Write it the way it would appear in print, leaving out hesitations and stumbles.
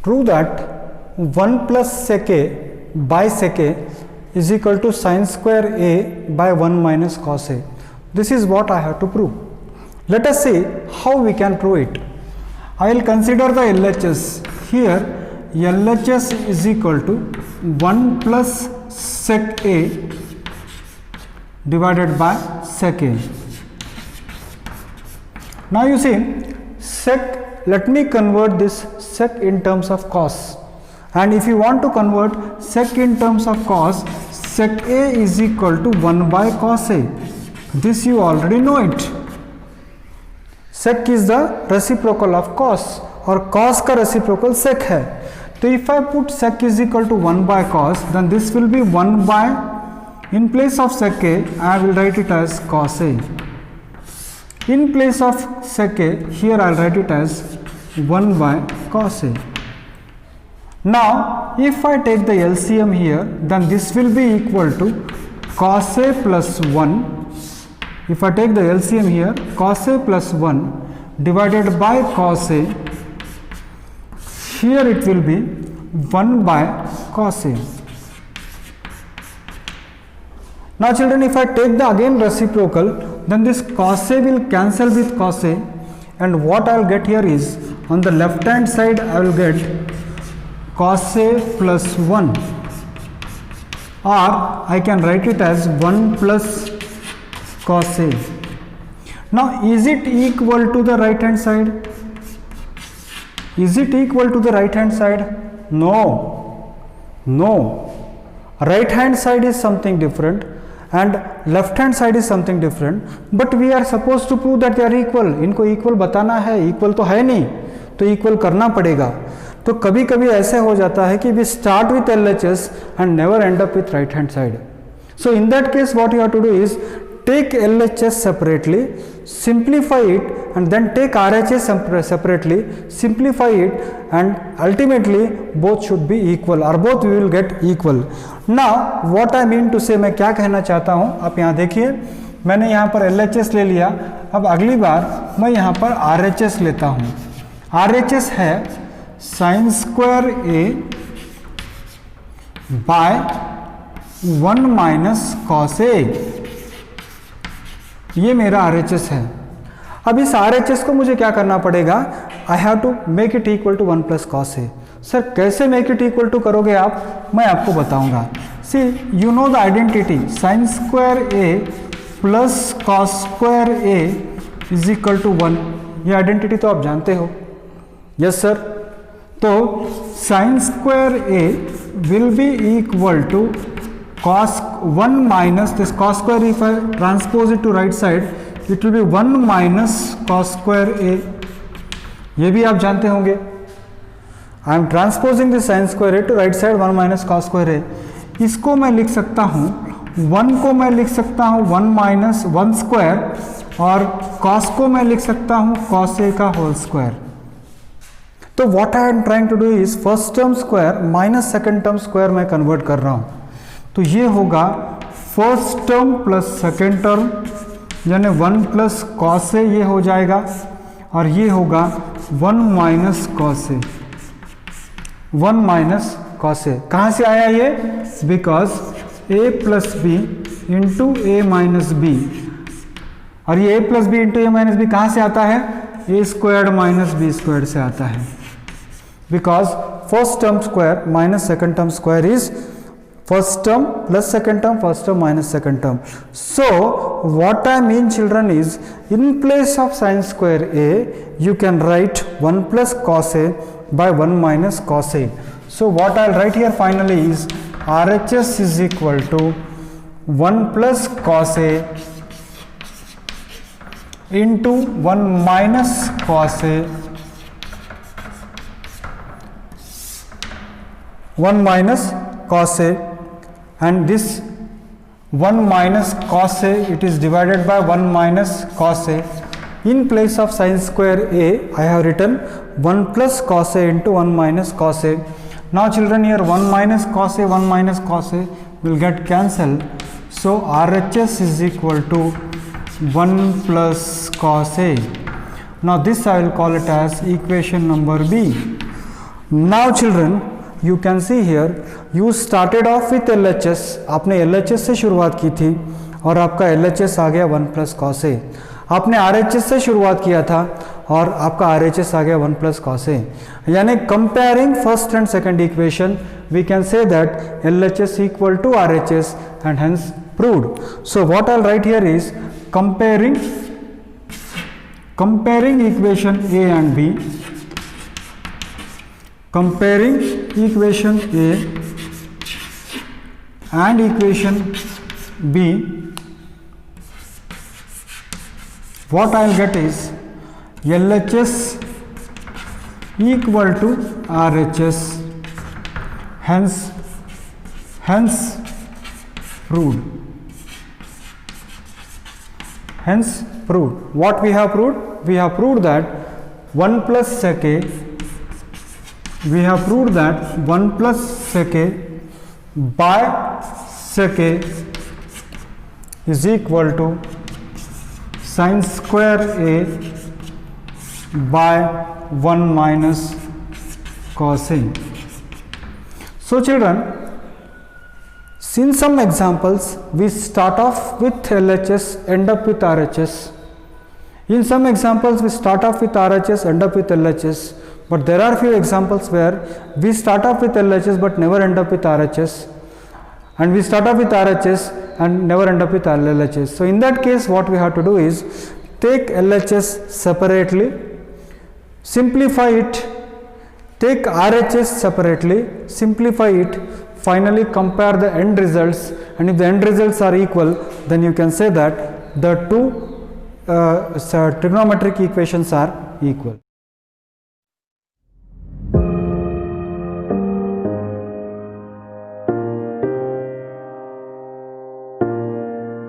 Prove that 1 plus sec a by sec a is equal to sin square a by 1 minus cos a. This is what I have to prove. Let us see how we can prove it. I will consider the LHS. Here LHS is equal to 1 plus sec a divided by sec a. Now you see sec, let me convert this sec in terms of cos, and if you want to convert sec in terms of cos, sec a is equal to 1 by cos a. This you already know it. Sec is the reciprocal of cos और cos का reciprocal sec है. तो if I put sec is equal to 1 by cos, then this will be 1 by, in place of sec a I will write it as cos a. In place of sec a, here I will write it as 1 by cos a. Now if I take the LCM here, then this will be equal to cos a plus 1. If I take the LCM here, cos a plus 1 divided by cos a, here it will be 1 by cos a. Now children, if I take the again reciprocal, then this cos a will cancel with cos a, and what I will get here is, on the left hand side I will get cos a plus 1, or I can write it as 1 plus cos a. Now is it equal to the right hand side? Is it equal to the right hand side? No. Right hand side is something different and left hand side is something different, but we are supposed to prove that they are equal. इनको equal बताना है, equal तो है नहीं, तो equal करना पड़ेगा. तो कभी कभी ऐसे हो जाता है कि we start with LHS and never end up with right hand side. So in that case what you have to do is take LHS separately, simplify it, and then take RHS separately, simplify it, and ultimately both should be equal, or both we will get equal. Now what I mean to say, मैं क्या कहना चाहता हूँ, आप यहाँ देखिए, मैंने यहाँ पर LHS ले लिया. अब अगली बार मैं यहाँ पर RHS लेता हूँ. RHS है sin square a by 1 minus cos a. ये मेरा RHS है. अब इस RHS को मुझे क्या करना पड़ेगा? I have to make it equal to 1 plus cos A. Sir कैसे मेक इट इक्वल टू करोगे आप? मैं आपको बताऊंगा. See you know the identity, sine square A plus cos square A is equal to 1. ये आइडेंटिटी तो आप जानते हो. Yes sir. तो sine square A will be equal to cos 1 minus this cos square, if I transpose it to right side, it will be 1 minus cos square a. ये भी आप जानते होंगे. I am transposing the sin square a to right side, 1 minus cos square a. इसको मैं लिख सकता हूँ, 1 को मैं लिख सकता हूँ 1 minus 1 square, और cos को मैं लिख सकता हूँ cos a का whole square. तो what I am trying to do is first term square minus second term square मैं convert कर रहा हूँ. तो ये होगा first term plus second term, यानी 1 प्लस कॉस ए ये हो जाएगा, और ये होगा 1 minus cos A. 1 minus cos A कहाँ से आया ये? Because A plus B into A minus B, और ये A plus B into A minus B कहाँ से आता है? A squared minus B squared से आता है. Because first term square minus second term square is first term plus second term, first term minus second term. So what I mean children is, in place of sin square a you can write 1 plus cos a by 1 minus cos a. So what I will write here finally is RHS is equal to 1 plus cos a into 1 minus cos a, 1 minus cos a, and this 1 minus cos a, it is divided by 1 minus cos a. In place of sin square a I have written 1 plus cos a into 1 minus cos a. Now children, here 1 minus cos a, 1 minus cos a will get cancelled. So RHS is equal to 1 plus cos a. Now this I will call it as equation number B. Now children, you can see here, you started off with LHS, आपने LHS से शुरुआत की थी और आपका LHS आ गया 1 plus cos ए। आपने RHS से शुरुआत किया था और आपका RHS आ गया 1 प्लस कॉस ए। यानी comparing first and second equation we can say that LHS equal to RHS and hence proved. So what I will write here is comparing equation A and B, comparing equation A and equation B, what I will get is LHS equal to RHS, hence proved. Hence proved. What we have proved? We have proved that 1 plus sec a, we have proved that 1 plus sec a by sec a is equal to sin square a by 1 minus cos a. So children, in some examples we start off with LHS, end up with RHS. In some examples we start off with RHS, end up with LHS, but there are few examples where we start off with LHS but never end up with RHS, and we start off with RHS and never end up with LHS. So in that case what we have to do is take LHS separately, simplify it, take RHS separately, simplify it, finally compare the end results, and if the end results are equal, then you can say that the two trigonometric equations are equal.